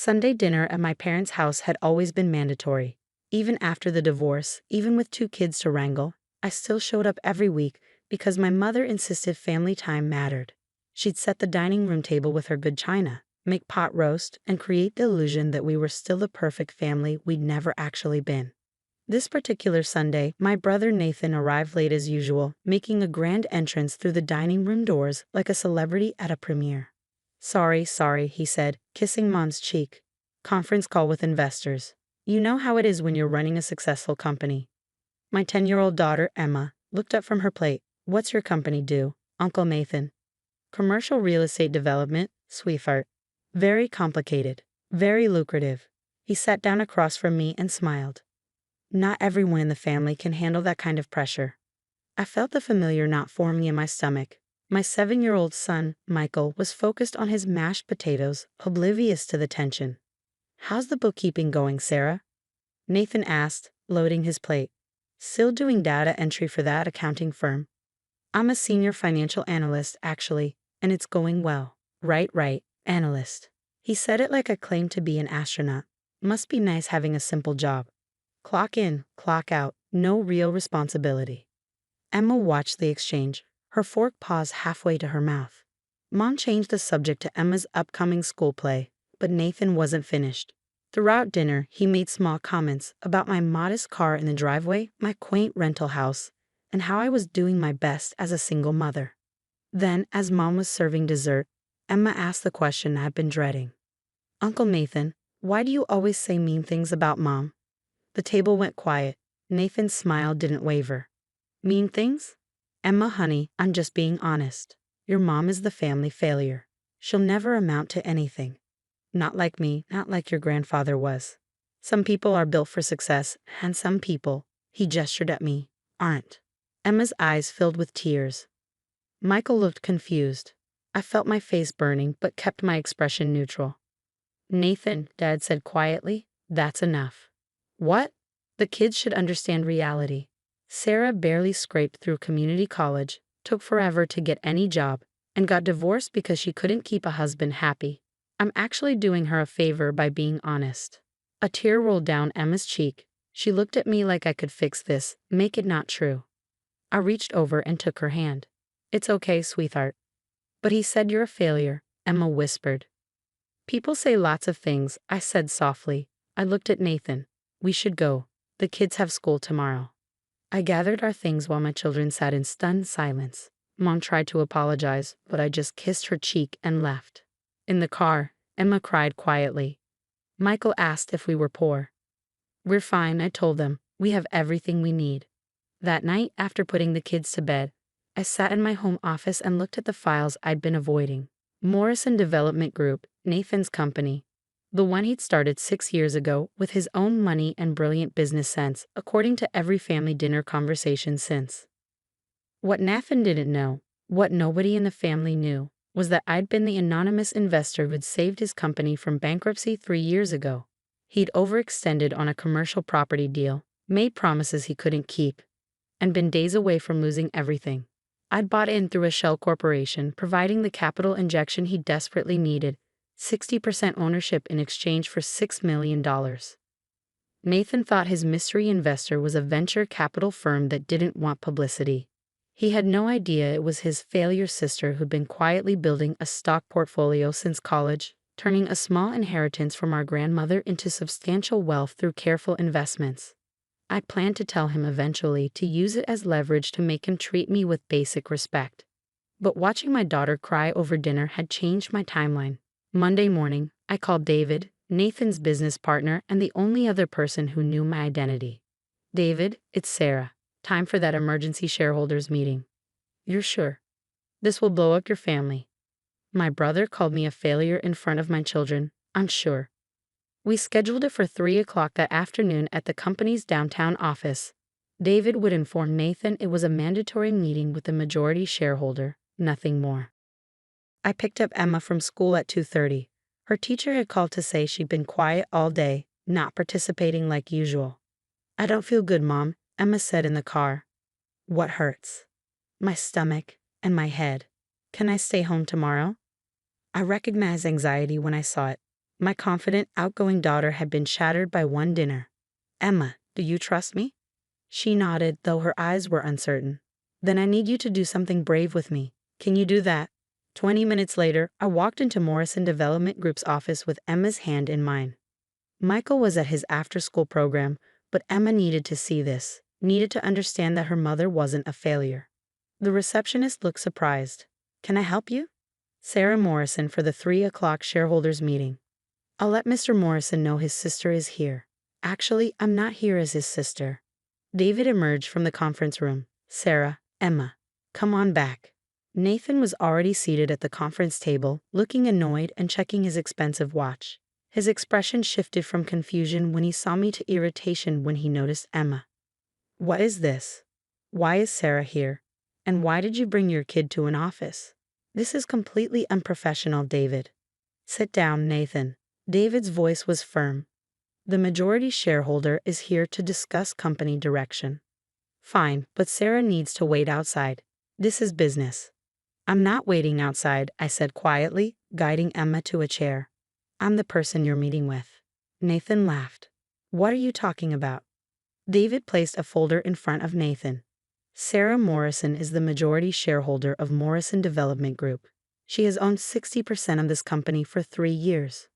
Sunday dinner at my parents' house had always been mandatory. Even after the divorce, even with 2 kids to wrangle, I still showed up every week because my mother insisted family time mattered. She'd set the dining room table with her good china, make pot roast, and create the illusion that we were still the perfect family we'd never actually been. This particular Sunday, my brother Nathan arrived late as usual, making a grand entrance through the dining room doors like a celebrity at a premiere. Sorry, he said, kissing Mom's cheek. Conference call with investors. You know how it is when you're running a successful company. My 10-year-old daughter, Emma, looked up from her plate. What's your company do, Uncle Nathan? Commercial real estate development, sweetheart. Very complicated. Very lucrative. He sat down across from me and smiled. Not everyone in the family can handle that kind of pressure. I felt the familiar knot forming in my stomach. My 7-year-old son, Michael, was focused on his mashed potatoes, oblivious to the tension. How's the bookkeeping going, Sarah? Nathan asked, loading his plate. Still doing data entry for that accounting firm. I'm a senior financial analyst, actually, and it's going well. Right, analyst. He said it like I claimed to be an astronaut. Must be nice having a simple job. Clock in, clock out, no real responsibility. Emma watched the exchange, her fork paused halfway to her mouth. Mom changed the subject to Emma's upcoming school play, but Nathan wasn't finished. Throughout dinner, he made small comments about my modest car in the driveway, my quaint rental house, and how I was doing my best as a single mother. Then, as Mom was serving dessert, Emma asked the question I'd been dreading. Uncle Nathan, why do you always say mean things about Mom? The table went quiet. Nathan's smile didn't waver. Mean things? Emma, honey, I'm just being honest. Your mom is the family failure. She'll never amount to anything. Not like me, not like your grandfather was. Some people are built for success, and some people, he gestured at me, aren't. Emma's eyes filled with tears. Michael looked confused. I felt my face burning, but kept my expression neutral. Nathan, Dad said quietly, that's enough. What? The kids should understand reality. Sarah barely scraped through community college, took forever to get any job, and got divorced because she couldn't keep a husband happy. I'm actually doing her a favor by being honest. A tear rolled down Emma's cheek. She looked at me like I could fix this, make it not true. I reached over and took her hand. It's okay, sweetheart. But he said you're a failure, Emma whispered. People say lots of things, I said softly. I looked at Nathan. We should go. The kids have school tomorrow. I gathered our things while my children sat in stunned silence. Mom tried to apologize, but I just kissed her cheek and left. In the car, Emma cried quietly. Michael asked if we were poor. We're fine, I told them. We have everything we need. That night, after putting the kids to bed, I sat in my home office and looked at the files I'd been avoiding. Morrison Development Group, Nathan's company. The one he'd started 6 years ago with his own money and brilliant business sense, according to every family dinner conversation since. What Nathan didn't know, what nobody in the family knew, was that I'd been the anonymous investor who'd saved his company from bankruptcy 3 years ago. He'd overextended on a commercial property deal, made promises he couldn't keep, and been days away from losing everything. I'd bought in through a shell corporation, providing the capital injection he desperately needed, 60% ownership in exchange for $6 million. Nathan thought his mystery investor was a venture capital firm that didn't want publicity. He had no idea it was his failure sister who'd been quietly building a stock portfolio since college, turning a small inheritance from our grandmother into substantial wealth through careful investments. I planned to tell him eventually to use it as leverage to make him treat me with basic respect. But watching my daughter cry over dinner had changed my timeline. Monday morning, I called David, Nathan's business partner and the only other person who knew my identity. David, it's Sarah. Time for that emergency shareholders meeting. You're sure? This will blow up your family. My brother called me a failure in front of my children, I'm sure. We scheduled it for 3 o'clock that afternoon at the company's downtown office. David would inform Nathan it was a mandatory meeting with the majority shareholder, nothing more. I picked up Emma from school at 2:30. Her teacher had called to say she'd been quiet all day, not participating like usual. I don't feel good, Mom, Emma said in the car. What hurts? My stomach and my head. Can I stay home tomorrow? I recognized anxiety when I saw it. My confident, outgoing daughter had been shattered by one dinner. Emma, do you trust me? She nodded, though her eyes were uncertain. Then I need you to do something brave with me. Can you do that? 20 minutes later, I walked into Morrison Development Group's office with Emma's hand in mine. Michael was at his after-school program, but Emma needed to see this, needed to understand that her mother wasn't a failure. The receptionist looked surprised. Can I help you? Sarah Morrison for the 3 o'clock shareholders meeting. I'll let Mr. Morrison know his sister is here. Actually, I'm not here as his sister. David emerged from the conference room. Sarah, Emma, come on back. Nathan was already seated at the conference table, looking annoyed and checking his expensive watch. His expression shifted from confusion when he saw me to irritation when he noticed Emma. What is this? Why is Sarah here? And why did you bring your kid to an office? This is completely unprofessional, David. Sit down, Nathan. David's voice was firm. The majority shareholder is here to discuss company direction. Fine, but Sarah needs to wait outside. This is business. I'm not waiting outside, I said quietly, guiding Emma to a chair. I'm the person you're meeting with. Nathan laughed. What are you talking about? David placed a folder in front of Nathan. Sarah Morrison is the majority shareholder of Morrison Development Group. She has owned 60% of this company for 3 years.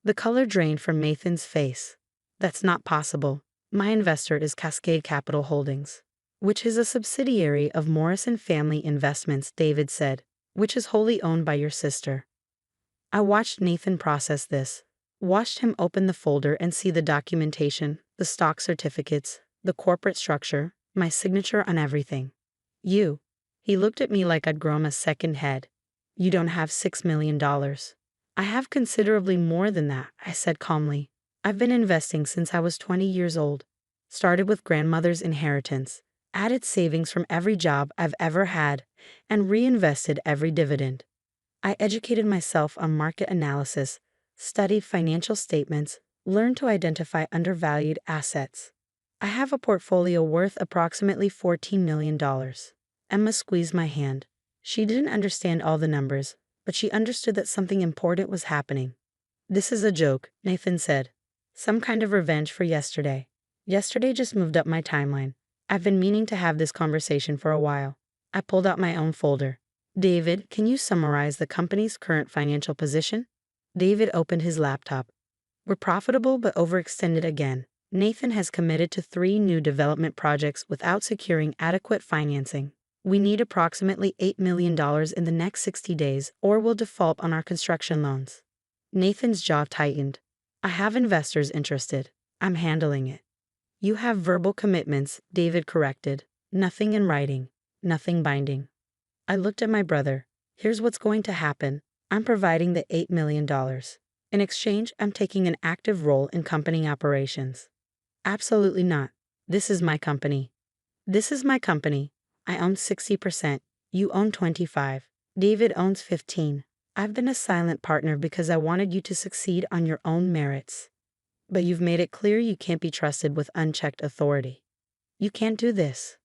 The color drained from Nathan's face. That's not possible. My investor is Cascade Capital Holdings, which is a subsidiary of Morrison Family Investments, David said, which is wholly owned by your sister. I watched Nathan process this, watched him open the folder and see the documentation, the stock certificates, the corporate structure, my signature on everything. He looked at me like I'd grown a second head. You don't have $6 million. I have considerably more than that, I said calmly. I've been investing since I was 20 years old. Started with grandmother's inheritance, added savings from every job I've ever had, and reinvested every dividend. I educated myself on market analysis, studied financial statements, learned to identify undervalued assets. I have a portfolio worth approximately $14 million. Emma squeezed my hand. She didn't understand all the numbers, but she understood that something important was happening. This is a joke, Nathan said. Some kind of revenge for yesterday. Yesterday just moved up my timeline. I've been meaning to have this conversation for a while. I pulled out my own folder. David, can you summarize the company's current financial position? David opened his laptop. We're profitable but overextended again. Nathan has committed to 3 new development projects without securing adequate financing. We need approximately $8 million in the next 60 days or we'll default on our construction loans. Nathan's jaw tightened. I have investors interested. I'm handling it. You have verbal commitments, David corrected. Nothing in writing. Nothing binding. I looked at my brother. Here's what's going to happen. I'm providing the $8 million. In exchange, I'm taking an active role in company operations. Absolutely not. This is my company. This is my company. I own 60%. You own 25%. David owns 15%. I've been a silent partner because I wanted you to succeed on your own merits. But you've made it clear you can't be trusted with unchecked authority. You can't do this.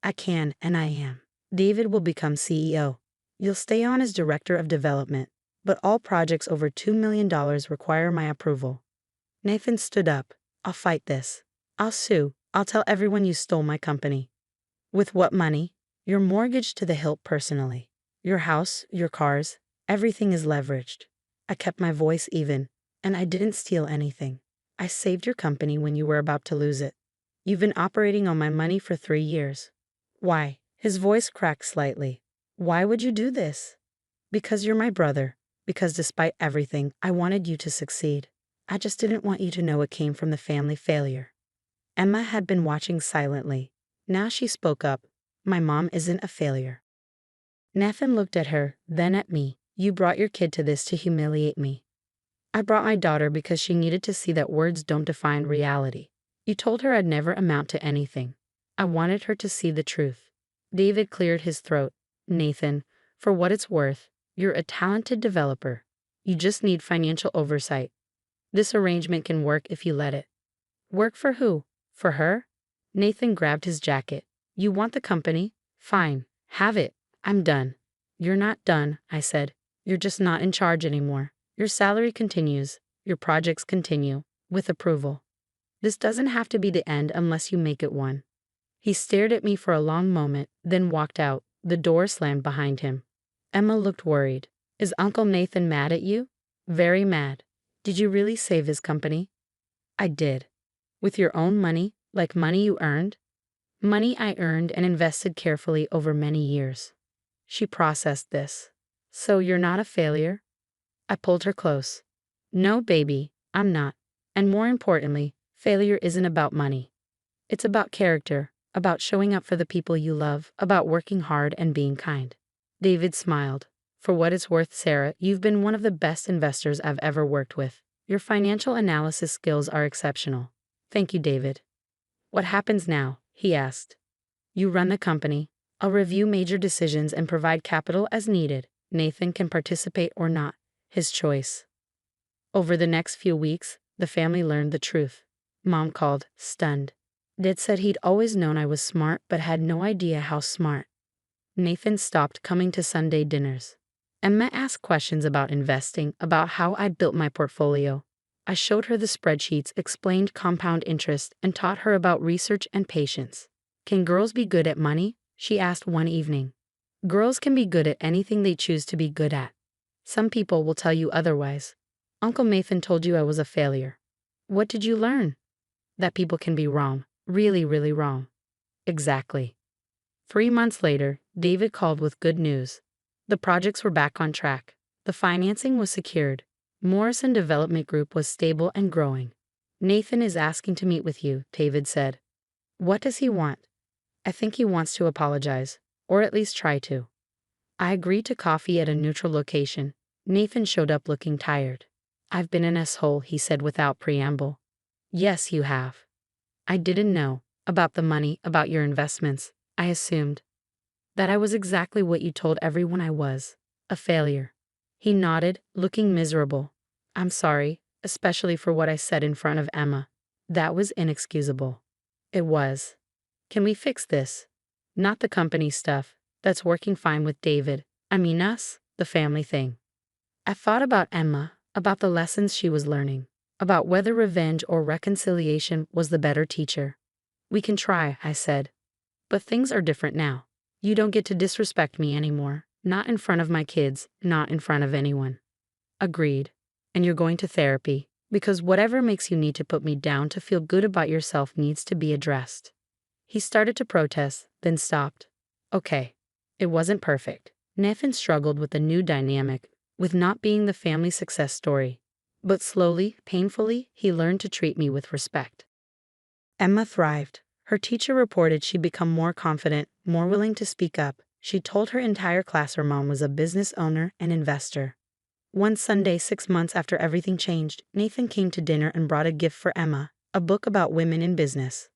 I can, and I am. David will become CEO. You'll stay on as Director of Development, but all projects over $2 million require my approval. Nathan stood up. I'll fight this. I'll sue. I'll tell everyone you stole my company. With what money? Your mortgage to the hilt personally. Your house, your cars, everything is leveraged. I kept my voice even, and I didn't steal anything. I saved your company when you were about to lose it. You've been operating on my money for 3 years. Why? His voice cracked slightly. Why would you do this? Because you're my brother. Because despite everything, I wanted you to succeed. I just didn't want you to know it came from the family failure. Emma had been watching silently. Now she spoke up. My mom isn't a failure. Nathan looked at her, then at me. You brought your kid to this to humiliate me. I brought my daughter because she needed to see that words don't define reality. You told her I'd never amount to anything. I wanted her to see the truth. David cleared his throat. Nathan, for what it's worth, you're a talented developer. You just need financial oversight. This arrangement can work if you let it. Work for who? For her? Nathan grabbed his jacket. You want the company? Fine, have it. I'm done. You're not done, I said. You're just not in charge anymore. Your salary continues, your projects continue, with approval. This doesn't have to be the end unless you make it one. He stared at me for a long moment, then walked out. The door slammed behind him. Emma looked worried. Is Uncle Nathan mad at you? Very mad. Did you really save his company? I did. With your own money, like money you earned? Money I earned and invested carefully over many years. She processed this. So you're not a failure? I pulled her close. No, baby, I'm not. And more importantly, failure isn't about money. It's about character, about showing up for the people you love, about working hard and being kind. David smiled. For what it's worth, Sarah, you've been one of the best investors I've ever worked with. Your financial analysis skills are exceptional. Thank you, David. What happens now? He asked. You run the company. I'll review major decisions and provide capital as needed. Nathan can participate or not. His choice. Over the next few weeks, the family learned the truth. Mom called, stunned. Dad said he'd always known I was smart but had no idea how smart. Nathan stopped coming to Sunday dinners. Emma asked questions about investing, about how I'd built my portfolio. I showed her the spreadsheets, explained compound interest, and taught her about research and patience. Can girls be good at money? She asked one evening. Girls can be good at anything they choose to be good at. Some people will tell you otherwise. Uncle Nathan told you I was a failure. What did you learn? That people can be wrong, really, really wrong. Exactly. 3 months later, David called with good news. The projects were back on track. The financing was secured. Morrison Development Group was stable and growing. Nathan is asking to meet with you, David said. What does he want? I think he wants to apologize, or at least try to. I agreed to coffee at a neutral location. Nathan showed up looking tired. I've been an asshole, he said without preamble. Yes, you have. I didn't know. About the money, about your investments. I assumed that I was exactly what you told everyone I was, a failure. He nodded, looking miserable. I'm sorry, especially for what I said in front of Emma. That was inexcusable. It was. Can we fix this? Not the company stuff. That's working fine with David. I mean us, the family thing. I thought about Emma, about the lessons she was learning, about whether revenge or reconciliation was the better teacher. We can try, I said. But things are different now. You don't get to disrespect me anymore. Not in front of my kids, not in front of anyone. Agreed. And you're going to therapy, because whatever makes you need to put me down to feel good about yourself needs to be addressed. He started to protest, then stopped. Okay. It wasn't perfect. Nathan struggled with the new dynamic, with not being the family success story. But slowly, painfully, he learned to treat me with respect. Emma thrived. Her teacher reported she'd become more confident, more willing to speak up. She told her entire class her mom was a business owner and investor. One Sunday, 6 months after everything changed, Nathan came to dinner and brought a gift for Emma, a book about women in business.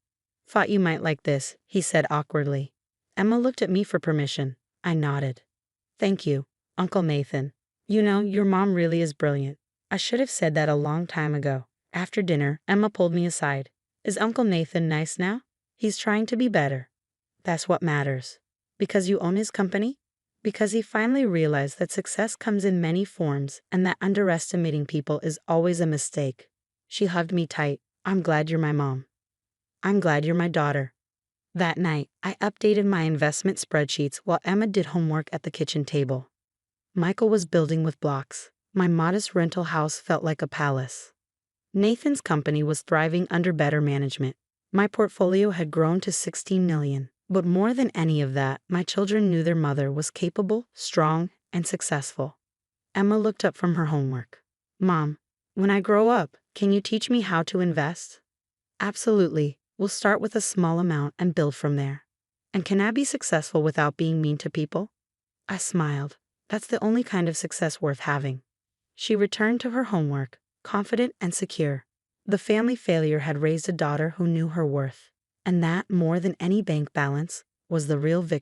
Thought you might like this, he said awkwardly. Emma looked at me for permission. I nodded. Thank you, Uncle Nathan. You know, your mom really is brilliant. I should have said that a long time ago. After dinner, Emma pulled me aside. Is Uncle Nathan nice now? He's trying to be better. That's what matters. Because you own his company? Because he finally realized that success comes in many forms and that underestimating people is always a mistake. She hugged me tight. I'm glad you're my mom. I'm glad you're my daughter. That night, I updated my investment spreadsheets while Emma did homework at the kitchen table. Michael was building with blocks. My modest rental house felt like a palace. Nathan's company was thriving under better management. My portfolio had grown to $16 million. But more than any of that, my children knew their mother was capable, strong, and successful. Emma looked up from her homework. Mom, when I grow up, can you teach me how to invest? Absolutely. We'll start with a small amount and build from there. And can I be successful without being mean to people? I smiled. That's the only kind of success worth having. She returned to her homework, confident and secure. The family failure had raised a daughter who knew her worth. And that, more than any bank balance, was the real victory.